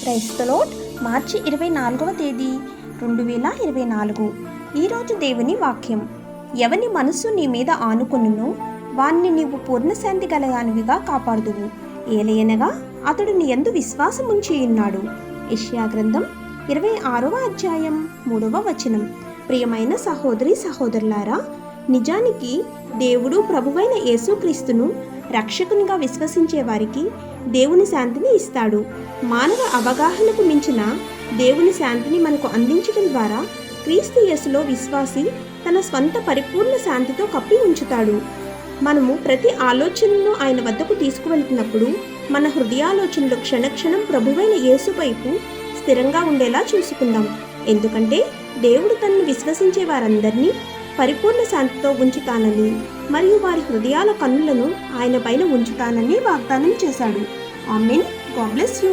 క్రైస్తలోట్ మార్చి 24వ తేదీ 2024. ఈరోజు దేవుని వాక్యం. ఎవని మనస్సు నీ మీద ఆనుకొనునో వాణ్ణి నీవు పూర్ణశాంతి గలవానివిగా కాపాడుదువు. ఏలయనగా అతడు నీ యందు విశ్వాసముంచి ఉన్నాడు. యెషయా గ్రంథం 26వ అధ్యాయం 3వ వచనం. ప్రియమైన సహోదరి సహోదరులారా, నిజానికి దేవుడు ప్రభువైన యేసుక్రీస్తును రక్షకునిగా విశ్వసించే వారికి దేవుని శాంతిని ఇస్తాడు. మానవ అవగాహనకు మించిన దేవుని శాంతిని మనకు అందించడం ద్వారా క్రీస్తు యేసులో విశ్వాసి తన స్వంత పరిపూర్ణ శాంతితో కప్పి ఉంచుతాడు. మనము ప్రతి ఆలోచనను ఆయన వద్దకు తీసుకువెళ్తున్నప్పుడు మన హృదయాలోచనలు క్షణక్షణం ప్రభువైన యేసు వైపు స్థిరంగా ఉండేలా చూసుకుందాం. ఎందుకంటే దేవుడు తనను విశ్వసించే వారందరినీ పరిపూర్ణ శాంతితో ఉంచుతానని మరియు వారి హృదయాల కన్నులను ఆయన పైన ఉంచుతానని వాగ్దానం చేశాడు. ఆమేన్. God bless you.